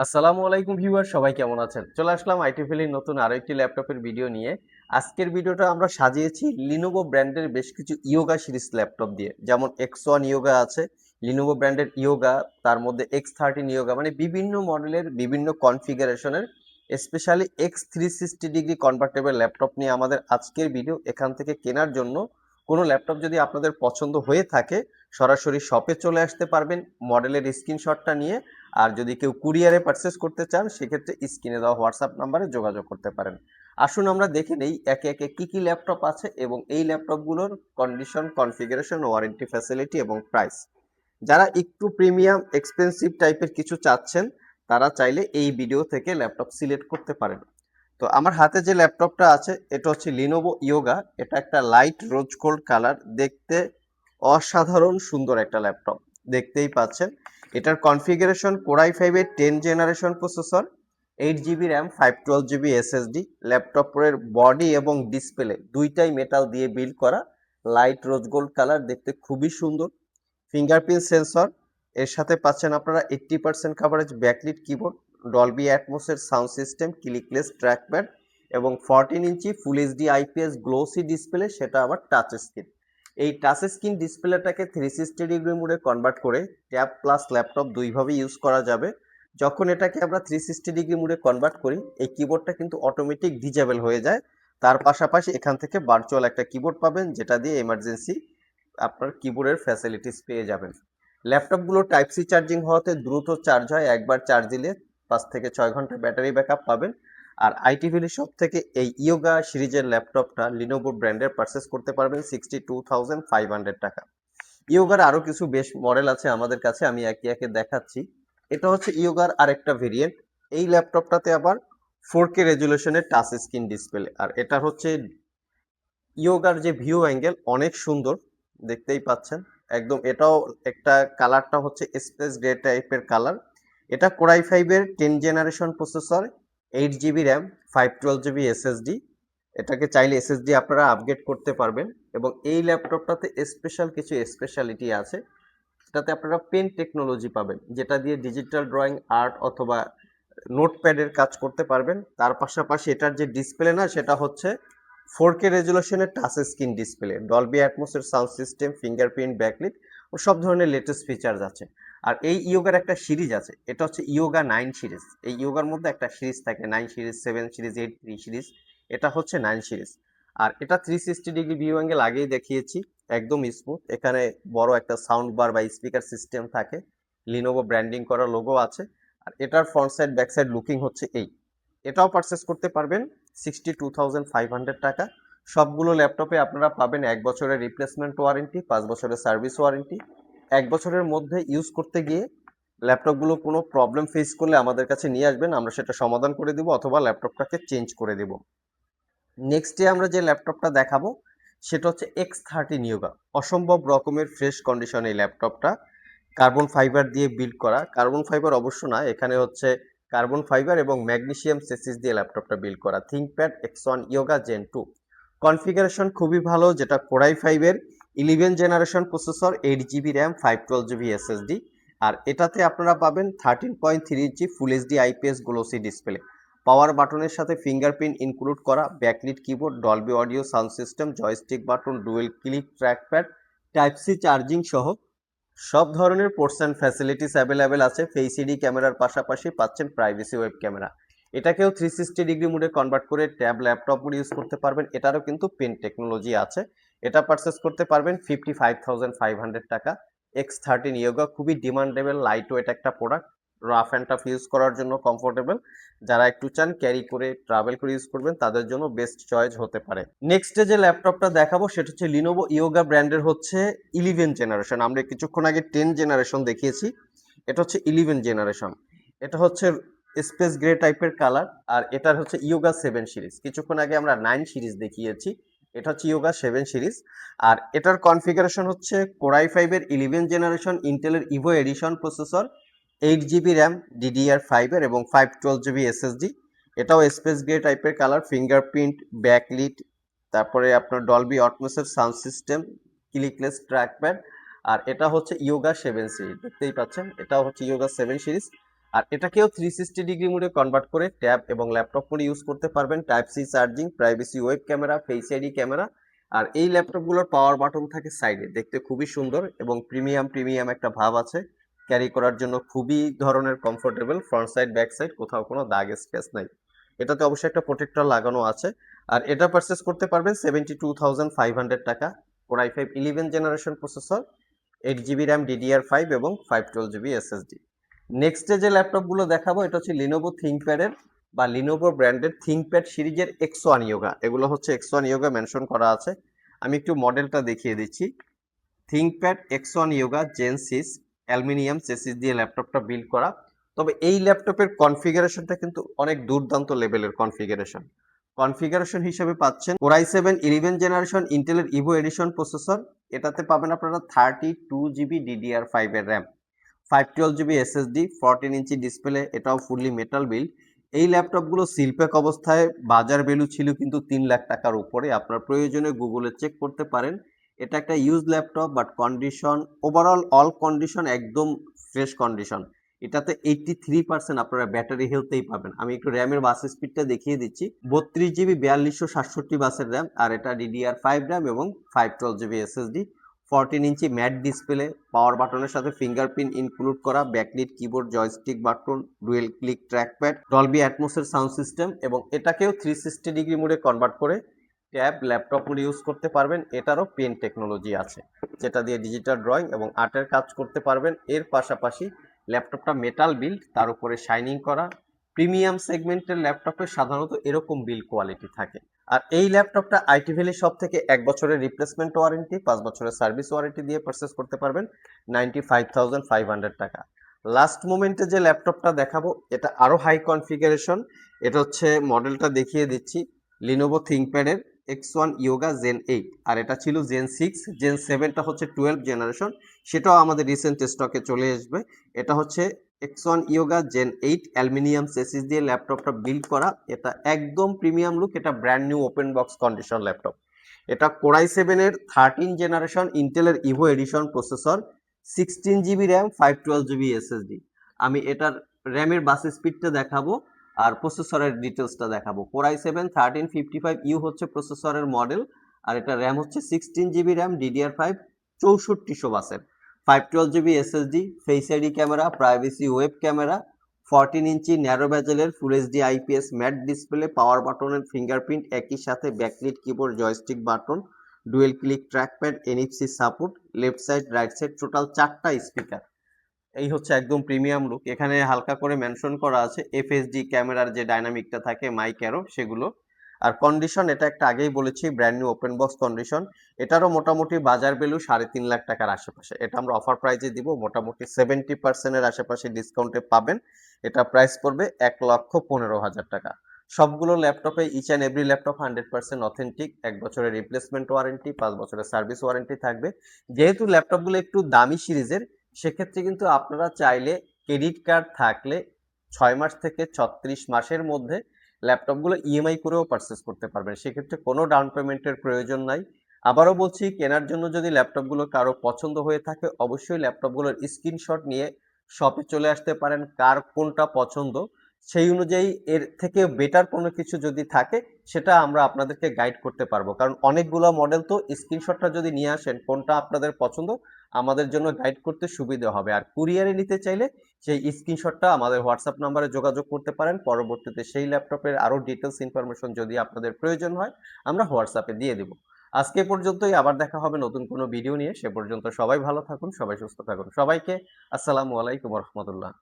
আসসালামু আলাইকুম ভিউয়ার, সবাই কেমন আছেন? চলে আসলাম আইটি ভ্যালির নতুন আরো একটি ল্যাপটপের ভিডিও নিয়ে। আজকের ভিডিওটা আমরা সাজিয়েছি লিনোভো ব্র্যান্ডের বেশ কিছু ইয়োগা সিরিজ ল্যাপটপ দিয়ে। যেমন X1 ইয়োগা আছে, লিনোভো ব্র্যান্ডের ইয়োগা, তার মধ্যে X13 ইয়োগা, মানে বিভিন্ন মডেলের বিভিন্ন কনফিগারেশনের specially X360 degree convertible laptop নিয়ে আমাদের আজকের ভিডিও। এখান থেকে কেনার জন্য কোনো ল্যাপটপ যদি আপনাদের পছন্দ হয়ে থাকে সরাসরি শপে চলে আসতে পারবেন মডেলের স্ক্রিনশটটা নিয়ে। আর যদি কেউ কুরিয়ারে পারচেস করতে চান সেক্ষেত্রে স্ক্রিনে দেওয়া হোয়াটসঅ্যাপ নাম্বারে যোগাযোগ করতে পারেন। আসুন আমরা দেখে নেই একে একে কি কি ল্যাপটপ আছে এবং এই ল্যাপটপগুলোর কন্ডিশন, কনফিগারেশন, ওয়ারেন্টি ফ্যাসিলিটি এবং প্রাইস। যারা একটু প্রিমিয়াম এক্সপেন্সিভ টাইপের কিছু চাচ্ছেন তারা চাইলে এই ভিডিও থেকে ল্যাপটপ সিলেক্ট করতে পারেন। তো আমার হাতে যে ল্যাপটপটা আছে এটা হচ্ছে লিনোভো ইয়োগা। এটা একটা লাইট রোজ গোল্ড কালার, দেখতে অসাধারণ সুন্দর একটা ল্যাপটপ, দেখতেই পাচ্ছেন। এটার কনফিগারেশন কোর i5 এর 10 generation processor, 8 GB RAM, 512 GB SSD. ল্যাপটপের বডি এবং ডিসপ্লে দুইটাই মেটাল দিয়ে বিল্ড করা, লাইট রোজ গোল্ড কালার, দেখতে খুবই সুন্দর। ফিঙ্গারপ্রিন্ট সেন্সর, এর সাথে পাচ্ছেন আপনারা 80% কাভারেজ ব্যাকলিট কিবোর্ড, ডলবি অ্যাটমসের সাউন্ড সিস্টেম, ক্লিকলেস ট্র্যাকপ্যাড এবং 14 inch full HD IPS glossy display, সেটা আবার টাচ স্ক্রিন। এই টাচ স্ক্রিন ডিসপ্লেটাকে 360 ডিগ্রি মোডে কনভার্ট করে ট্যাব প্লাস ল্যাপটপ দুইভাবে ইউজ করা যাবে। যখন এটাকে আমরা 360 ডিগ্রি মোডে কনভার্ট করি এই কিবোর্ডটা কিন্তু অটোমেটিক ডিজেবল হয়ে যায়। তার পাশাপাশি এখান থেকে ভার্চুয়াল একটা কিবোর্ড পাবেন যেটা দিয়ে এমার্জেন্সি আপনার কিবোর্ডের ফ্যাসিলিটিস পেয়ে যাবেন। ল্যাপটপগুলো টাইপ সি চার্জিং হওয়াতে দ্রুত চার্জ হয়, একবার চার্জ দিলে 5 থেকে 6 ঘন্টা ব্যাটারি ব্যাকআপ পাবেন। আর আইটি ভ্যালি শপ থেকে এই ইয়োগা সিরিজের ল্যাপটপটা লিনোভো ব্র্যান্ডের পারচেস করতে পারবেন 62,500 টাকা। ইয়োগার আরো কিছু বেশ মডেল আছে আমাদের কাছে, আমি একে একে দেখাচ্ছি। এটা হচ্ছে ইয়োগার আরেকটা ভেরিয়েন্ট। এই ল্যাপটপটাতে আবার 4K রেজুলেশনের টাচ স্ক্রিন ডিসপ্লে, আর এটা হচ্ছে ইয়োগার যে ভিউ অ্যাঙ্গেল অনেক সুন্দর, দেখতেই পাচ্ছেন। একদম এটাও একটা কালারটা হচ্ছে স্পেস গ্রে টাইপের কালার। এটা কোর i5 এর 10 generation processor, 8 GB RAM, 512 GB SSD. এটাকে চাইলে এসএসডি আপনারা আপগ্রেড করতে পারবেন। এবং এই ল্যাপটপটাতে স্পেশাল কিছু স্পেশালিটি আছে। এটাতে আপনারা পেন টেকনোলজি পাবেন যেটা দিয়ে ডিজিটাল ড্রয়িং, আর্ট অথবা নোটপ্যাডের কাজ করতে পারবেন। তার পাশাপাশি এটার যে ডিসপ্লে না সেটা হচ্ছে 4K রেজুলেশনের টাচ স্ক্রিন ডিসপ্লে, ডলবি অ্যাটমসের সাউন্ড সিস্টেম, ফিঙ্গারপ্রিন্ট, ব্যাকলিট ও সব ধরনের লেটেস্ট ফিচার্স আছে। আর এই ইয়োগার একটা সিরিজ আছে, এটা হচ্ছে ইয়োগা 9 সিরিজ। এই ইয়োগার মধ্যে একটা সিরিজ থাকে 9 সিরিজ, 7 সিরিজ, 8 3 সিরিজ, এটা হচ্ছে 9 সিরিজ। আর এটা 360 ডিগ্রি ভিউ অ্যাঙ্গেল আগেই দেখিয়েছি, একদম স্মুথ। এখানে বড় একটা সাউন্ড বার বা স্পিকার সিস্টেম থাকে, লিনোভো ব্র্যান্ডিং করা লোগো আছে। আর এটার front side back side looking হচ্ছে এই। এটাও পারচেস করতে পারবেন 62,500 টাকা। সবগুলো ল্যাপটপে আপনারা পাবেন 1 বছরের রিপ্লেসমেন্ট ওয়ারেন্টি, 5 বছরের সার্ভিস ওয়ারেন্টি। 1 বছরের মধ্যে ইউজ করতে গিয়ে ল্যাপটপগুলো কোনো প্রবলেম ফেস করলে আমাদের কাছে নিয়ে আসবেন, আমরা সেটা সমাধান করে দিব অথবা ল্যাপটপটাকে চেঞ্জ করে দেব। নেক্সটে আমরা যে ল্যাপটপটা দেখাবো সেটা হচ্ছে X13 ইয়োগা। অসম্ভব রকমের ফ্রেশ কন্ডিশন এই ল্যাপটপটা, কার্বন ফাইবার দিয়ে বিল্ড করা। কার্বন ফাইবার অবশ্য না, এখানে হচ্ছে কার্বন ফাইবার এবং ম্যাগনেসিয়াম চেসিস দিয়ে ল্যাপটপটা বিল্ড করা। ThinkPad X1 Yoga gen 2। Configuration খুবই ভালো, যেটা কোর i5 এর 11 generation processor, 8 GB RAM, 512 GB SSD. আর এটাতে আপনারা পাবেন 13.3 inch full HD IPS glossy display, power বাটনের সাথে ফিঙ্গারপ্রিন্ট ইনক্লুড করা, backlit keyboard, Dolby audio sound system, joystick button, dual click trackpad, type C charging সহ সব ধরনের পোর্টস অ্যান্ড ফ্যাসিলিটিস অ্যাভেলেবেল আছে। ফেস ইডি ক্যামেরার পাশাপাশি পাচ্ছেন প্রাইভেসি ওয়েব ক্যামেরা। এটাকেও 360 ডিগ্রি মোডে কনভার্ট করে ট্যাব ল্যাপটপ মোডে ইউজ করতে পারবেন। এটারও কিন্তু পেন টেকনোলজি আছে। এটা পারচেস করতে পারবেন 55,500 টাকা। X13 ইয়োগা খুবই ডিমান্ডেবল, লাইট ওয়েট একটা product, rough and tough use করার জন্য কমফোর্টেবল। যারা একটু চান ক্যারি করে ট্রাভেল করে ইউজ করবেন তাদের জন্য বেস্ট চয়েস হতে পারে। নেক্সট যে ল্যাপটপটা দেখাবো সেটা হচ্ছে লিনোভো ইয়োগা ব্র্যান্ডের হচ্ছে 11 জেনারেশন। আমরা কিছুক্ষণ আগে 10 জেনারেশন দেখিয়েছি, এটা হচ্ছে 11 জেনারেশন। এটা হচ্ছে স্পেস গ্রে টাইপের কালার। আর এটার হচ্ছে ইয়োগা 7 সিরিজ। কিছুক্ষণ আগে আমরা 9 সিরিজ দেখিয়েছি, এটা হচ্ছে ইয়োগা 7 সিরিজ। আর এটার কনফিগারেশন হচ্ছে কোর i5 এর 11 জেনারেশন ইন্টেলের Evo edition processor, 8 GB RAM, DDR5 এর এবং 512 জিবি এসএসডি। এটাও স্পেস গ্রে টাইপের কালার, ফিঙ্গারপ্রিন্ট, ব্যাকলিট, তারপরে আপনার ডলবি অটমসের সাউন্ড সিস্টেম, ক্লিকলেস ট্র্যাকপ্যাড। আর এটা হচ্ছে ইয়োগা 7 সিরিজ, দেখতেই পাচ্ছেন এটাও হচ্ছে ইয়োগা 7 সিরিজ। আর এটাকেও 360 ডিগ্রি মোডে কনভার্ট করে ট্যাব এবং ল্যাপটপ মোডে ইউজ করতে পারবেন। Type C charging, privacy web camera, face ID camera. আর এই ল্যাপটপগুলোর পাওয়ার বাটন থাকে সাইডে, দেখতে খুবই সুন্দর এবং প্রিমিয়াম একটা ভাব আছে। ক্যারি করার জন্য খুবই ধরনের comfortable, front side back side কোথাও কোনো দাগ স্পেস নাই। এটাতে অবশ্যই একটা প্রোটেক্টর লাগানো আছে। আর এটা পারচেস করতে পারবেন 72,500 টাকা। Core i5 11 generation processor, 8 GB RAM, DDR5 এবং 512 জিবি SSD। নেক্সটে যে ল্যাপটপগুলো দেখাবো এটা হচ্ছে লিনোভো থিংকপ্যাডের বা লিনোভো ব্র্যান্ডের থিংকপ্যাড সিরিজের X1 ইয়োগা। এগুলো হচ্ছে X1 ইয়োগা মেনশন করা আছে। আমি একটু মডেলটা দেখিয়ে দিচ্ছি। ThinkPad X1 Yoga Gen 6 aluminium chassis দিয়ে ল্যাপটপটা বিল্ড করা। তবে এই ল্যাপটপের কনফিগারেশনটা কিন্তু অনেক দুর্দান্ত লেভেলের কনফিগারেশন হিসেবে পাচ্ছেন কোর i7 11 জেনারেশন ইন্টেলের ইভো এডিশন প্রসেসর। এটাতে পাবেন আপনারা 32 জিবি DDR5 এর RAM, 512 GB SSD, 14 inch display, এটাও ফুললি মেটাল বিল্ড। এই ল্যাপটপগুলো সিলপ্যাক অবস্থায় বাজার ভ্যালু ছিল কিন্তু 3 লাখ টাকার উপরে। আপনার প্রয়োজনে গুগলে চেক করতে পারেন। এটা একটা use laptop, but condition overall all condition একদম ফ্রেশ কন্ডিশন। এটাতে 83% আপনারা ব্যাটারি হেলথেই পাবেন। আমি একটু র্যামের বাস স্পিডটা দেখিয়ে দিচ্ছি। 32 জিবি 4267 বাসের র্যাম, আর এটা DDR5 র্যাম এবং 512 GB SSD। 14 inch matte display, power বাটনের সাথে ফিঙ্গারপ্রিন্ট ইনক্লুড করা, backlit keyboard, joystick button, dual click trackpad, Dolby অ্যাটমসের সাউন্ড সিস্টেম এবং এটাকেও 360 ডিগ্রি মোডে কনভার্ট করে ট্যাব ল্যাপটপ মোডে ইউজ করতে পারবেন। এটারও পেন টেকনোলজি আছে যেটা দিয়ে ডিজিটাল ড্রয়িং এবং আর্টের কাজ করতে পারবেন। এর পাশাপাশি ল্যাপটপটা মেটাল বিল্ড, তার উপরে শাইনিং করা। প্রিমিয়াম সেগমেন্টের ল্যাপটপে সাধারণত এরকম বিল্ড কোয়ালিটি থাকে। আর এই ল্যাপটপটা আইটি ভ্যালি শপ থেকে 1 বছরের রিপ্লেসমেন্ট ওয়ারেন্টি, 5 বছরের সার্ভিস ওয়ারেন্টি দিয়ে পারচেস করতে পারবেন 95,500 টাকা। লাস্ট মোমেন্টে যে ল্যাপটপটা দেখাবো এটা আরো হাই কনফিগারেশন। এটা হচ্ছে মডেলটা দেখিয়ে দিচ্ছি, লিনোভো থিংকপ্যাডের X1 ইয়োগা জেন 8, আর এটা ছিল জেন 6। জেন 7টা হচ্ছে 12 জেনারেশন, সেটাও আমাদের রিসেন্ট স্টকে চলে আসবে। এটা হচ্ছে X1 Yoga gen 8 aluminium chassis দিয়ে ল্যাপটপটা বিল্ড করা। এটা একদম প্রিমিয়াম লুক, এটা brand new open box condition laptop. এটা কোর i7 এর 13 জেনারেশন ইন্টেলের Evo edition processor, 16 GB RAM, 512 GB SSD। আমি এটার র্যামের বাস স্পিডটা দেখাবো আর প্রসেসরের ডিটেলসটা দেখাবো। কোর i7 1355U হচ্ছে প্রসেসরের মডেল, আর এটা র্যাম হচ্ছে 16 জিবি র্যাম, DDR5 6400 বাসের, 512 GB SSD, face ID camera, privacy web camera, 14 inch narrow ব্যাজেলের full HD IPS matte display, power বাটনের ফিঙ্গারপ্রিন্ট, একই সাথে backlit keyboard, joystick button, dual click trackpad, NFC support, left side right side, total 4টা speaker. এই হচ্ছে একদম premium look. এখানে হালকা করে মেনশন করা আছে FSD ক্যামেরার যে ডাইনামিকটা থাকে মাইক অ্যারো সেগুলো। আর কন্ডিশন এটা একটা আগেই বলেছি brand new open box condition. এটারও মোটামুটি বাজার ভ্যালু 3.5 লাখ টাকার আশেপাশে। এটা আমরা অফার প্রাইজে দিব, মোটামুটি 70% এর আশেপাশে ডিসকাউন্টে পাবেন। এটা প্রাইস পড়বে 1,15,000 টাকা। সবগুলো ল্যাপটপে each and every laptop 100% authentic, 1 বছরের রিপ্লেসমেন্ট ওয়ারেন্টি, 5 বছরের সার্ভিস ওয়ারেন্টি থাকবে। যেহেতু ল্যাপটপগুলো একটু দামি সিরিজের, সেক্ষেত্রে কিন্তু আপনারা চাইলে ক্রেডিট কার্ড থাকলে 6 মাস থেকে 36 মাসের মধ্যে ল্যাপটপগুলো ইএমআই করেও পারচেস করতে পারবেন। সেক্ষেত্রে কোনো ডাউন পেমেন্টের প্রয়োজন নাই। আবারও বলছি, কেনার জন্য যদি ল্যাপটপগুলো কারো পছন্দ হয়ে থাকে অবশ্যই ল্যাপটপগুলোর স্ক্রিনশট নিয়ে শপে চলে আসতে পারেন। কার কোনটা পছন্দ সেই অনুযায়ী এর থেকে বেটার কোনো কিছু যদি থাকে সেটা আমরা আপনাদেরকে গাইড করতে পারবো। কারণ অনেকগুলো মডেল, তো স্ক্রিনশটটা যদি নিয়ে আসেন কোনটা আপনাদের পছন্দ আমাদের জন্য গাইড করতে সুবিধা হবে। আর কুরিয়ারে নিতে চাইলে সেই স্ক্রিনশটটা আমাদের হোয়াটসঅ্যাপ নাম্বারে যোগাযোগ করতে পারেন। পরবর্তীতে সেই ল্যাপটপের আরো ডিটেলস ইনফরমেশন যদি আপনাদের প্রয়োজন হয় আমরা হোয়াটসঅ্যাপে দিয়ে দেব। আজকে পর্যন্তই, আবার দেখা হবে নতুন কোনো ভিডিও নিয়ে। সে পর্যন্ত সবাই ভালো থাকুন, সবাই সুস্থ থাকুন। সবাইকে আসসালামু আলাইকুম রহমতুল্লাহ।